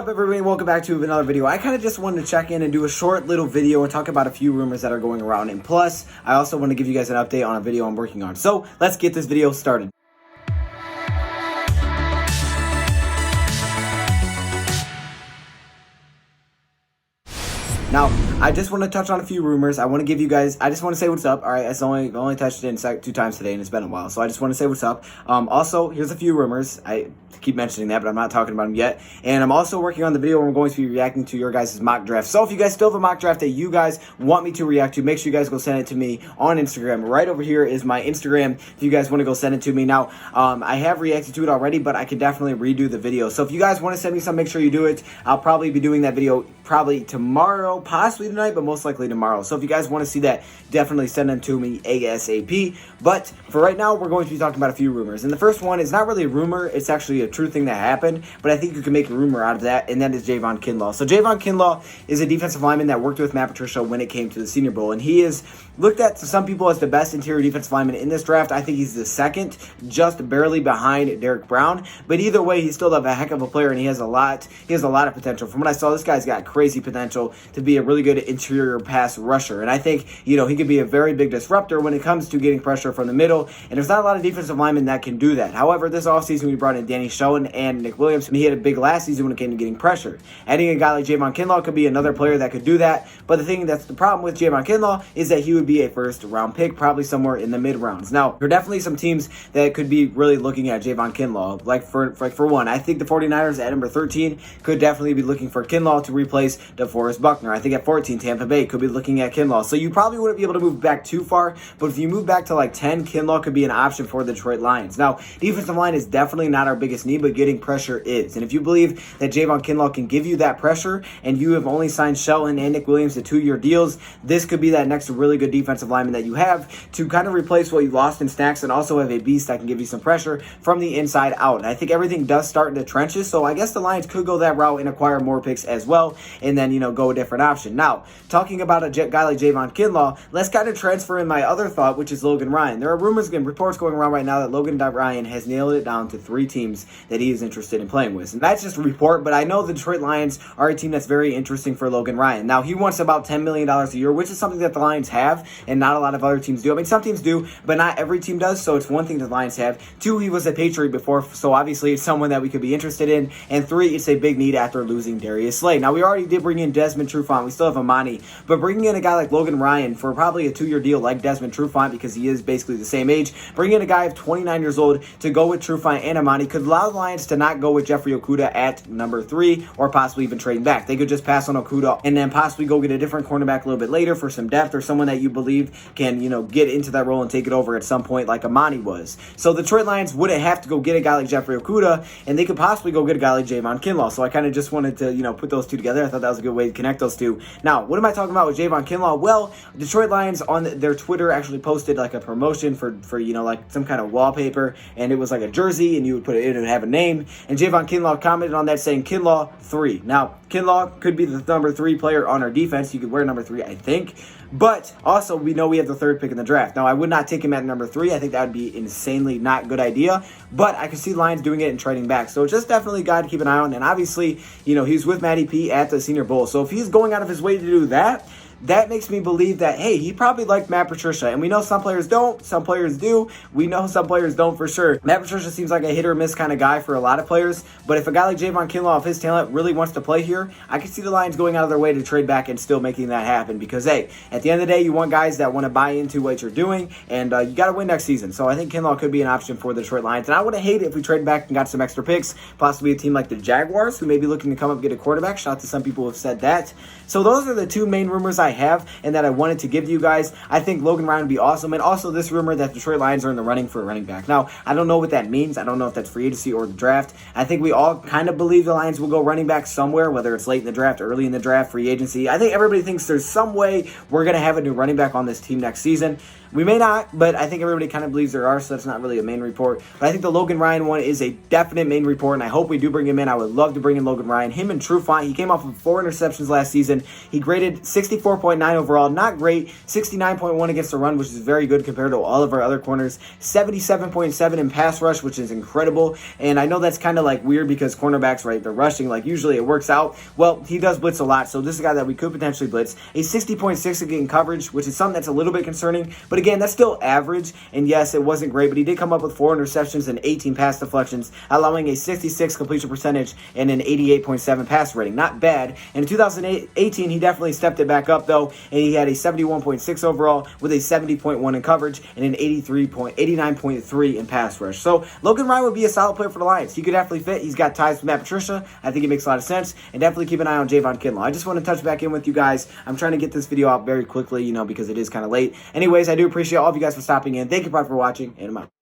What's up, everybody? Welcome back to another video. I kind of just wanted to check in and do a short little video and talk about a few rumors that are going around, and plus I also want to give you guys an update on a video I'm working on. So let's get this video started. Now, I just want to touch on a few rumors. I want to give you guys, I just want to say what's up. All right, I've only touched it 2 times today, and it's been a while, so I just want to say what's up. Also, here's a few rumors. I keep mentioning that, but I'm not talking about them yet. And I'm also working on the video where I'm going to be reacting to your guys' mock draft. So if you guys still have a mock draft that you guys want me to react to, make sure you guys go send it to me on Instagram. Right over here is my Instagram if you guys want to go send it to me. Now, I have reacted to it already, but I can definitely redo the video. So if you guys want to send me some, make sure you do it. I'll probably be doing that video probably tomorrow, possibly tonight, but most likely tomorrow. So if you guys want to see that, definitely send them to me ASAP. But for right now, we're going to be talking about a few rumors. And the first one is not really a rumor, it's actually a true thing that happened, but I think you can make a rumor out of that, and that is Jayvon Kinlaw. So Jayvon Kinlaw is a defensive lineman that worked with Matt Patricia when it came to the Senior Bowl, and he is looked at to some people as the best interior defensive lineman in this draft. I think he's the second, just barely behind Derek Brown. But either way, he's still a heck of a player, and he has a lot of potential. From what I saw, this guy's got crazy potential to be a really good interior pass rusher. And I think, he could be a very big disruptor when it comes to getting pressure from the middle. And there's not a lot of defensive linemen that can do that. However, this offseason, we brought in Danny Schoen and Nick Williams, and he had a big last season when it came to getting pressure. Adding a guy like Jayvon Kinlaw could be another player that could do that. But the thing that's the problem with Jayvon Kinlaw is that he would be a first-round pick, probably somewhere in the mid-rounds. Now, there are definitely some teams that could be really looking at Jayvon Kinlaw. Like for one, I think the 49ers at number 13 could definitely be looking for Kinlaw to replace DeForest Buckner. I think at 14, Tampa Bay could be looking at Kinlaw. So you probably wouldn't be able to move back too far, but if you move back to like 10, Kinlaw could be an option for the Detroit Lions. Now, defensive line is definitely not our biggest need, but getting pressure is. And if you believe that Jayvon Kinlaw can give you that pressure, and you have only signed Shelton and Nick Williams to 2-year deals, this could be that next really good defensive lineman that you have to kind of replace what you lost in Snacks, and also have a beast that can give you some pressure from the inside out. And I think everything does start in the trenches, so I guess the Lions could go that route and acquire more picks as well, and then, go a different option. Now, talking about a guy like Javon Kinlaw, let's kind of transfer in my other thought, which is Logan Ryan. There are rumors and reports going around right now that Logan Ryan has nailed it down to 3 teams that he is interested in playing with. And that's just a report, but I know the Detroit Lions are a team that's very interesting for Logan Ryan. Now, he wants about $10 million a year, which is something that the Lions have, and not a lot of other teams do. I mean, some teams do, but not every team does, so it's one thing the Lions have. 2, he was a Patriot before, so obviously it's someone that we could be interested in. And 3, it's a big need after losing Darius Slay. Now, we already did bring in Desmond Trufant. We still have Amani, but bringing in a guy like Logan Ryan for probably a 2-year deal like Desmond Trufant, because he is basically the same age, bringing in a guy of 29 years old to go with Trufant and Amani could allow the Lions to not go with Jeffrey Okudah at number 3, or possibly even trading back. They could just pass on Okudah and then possibly go get a different cornerback a little bit later for some depth, or someone that you believe can, get into that role and take it over at some point like Amani was. So the Detroit Lions wouldn't have to go get a guy like Jeffrey Okudah, and they could possibly go get a guy like Jayvon Kinlaw. So I kind of just wanted to, put those two together. I thought that was a good way to connect those two. Now, what am I talking about with Jayvon Kinlaw? Well, Detroit Lions on their Twitter actually posted like a promotion for like some kind of wallpaper, and it was like a jersey, and you would put it in and have a name. And Jayvon Kinlaw commented on that saying Kinlaw 3. Now, Kinlaw could be the number 3 player on our defense. You could wear number 3, I think. But also, we know we have the 3rd pick in the draft. Now, I would not take him at number 3. I think that would be insanely not good idea. But I could see Lions doing it and trading back. So just definitely a guy to keep an eye on. And obviously, he's with Matty P at the Senior Bowl. So if he's going out of his way to do that, that makes me believe that, hey, he probably liked Matt Patricia. And we know some players don't, some players do. We know some players don't for sure. Matt Patricia seems like a hit or miss kind of guy for a lot of players. But if a guy like Jayvon Kinlaw, if his talent really wants to play here, I can see the Lions going out of their way to trade back and still making that happen. Because, hey, at the end of the day, you want guys that want to buy into what you're doing. And you got to win next season. So I think Kinlaw could be an option for the Detroit Lions. And I wouldn't hate it if we trade back and got some extra picks. Possibly a team like the Jaguars, who may be looking to come up and get a quarterback. Shout out to some people who have said that. So those are the 2 main rumors I have and that I wanted to give to you guys. I think Logan Ryan would be awesome. And also this rumor that Detroit Lions are in the running for a running back. Now, I don't know what that means. I don't know if that's free agency or the draft. I think we all kind of believe the Lions will go running back somewhere, whether it's late in the draft, early in the draft, free agency. I think everybody thinks there's some way we're going to have a new running back on this team next season. We may not, but I think everybody kind of believes there are, so that's not really a main report. But I think the Logan Ryan one is a definite main report, and I hope we do bring him in. I would love to bring in Logan Ryan. Him and Trufant, he came off of 4 interceptions last season. He graded 64.9 overall, not great. 69.1 against the run, which is very good compared to all of our other corners. 77.7 in pass rush, which is incredible. And I know that's kind of like weird because cornerbacks, right, they're rushing. Like usually it works out. Well, he does blitz a lot, so this is a guy that we could potentially blitz. A 60.6 again coverage, which is something that's a little bit concerning. But again, that's still average. And yes, it wasn't great, but he did come up with 4 interceptions and 18 pass deflections, allowing a 66 completion percentage and an 88.7 pass rating. Not bad. And in 2018, he definitely stepped it back up, though, and he had a 71.6 overall with a 70.1 in coverage and an 89.3 in pass rush. So Logan Ryan would be a solid player for the Lions. He could definitely fit. He's got ties with Matt Patricia. I think it makes a lot of sense. And definitely keep an eye on Jayvon Kinlaw. I just want to touch back in with you guys. I'm trying to get this video out very quickly, because it is kind of late. Anyways, I do appreciate all of you guys for stopping in. Thank you, for watching, and I'm out.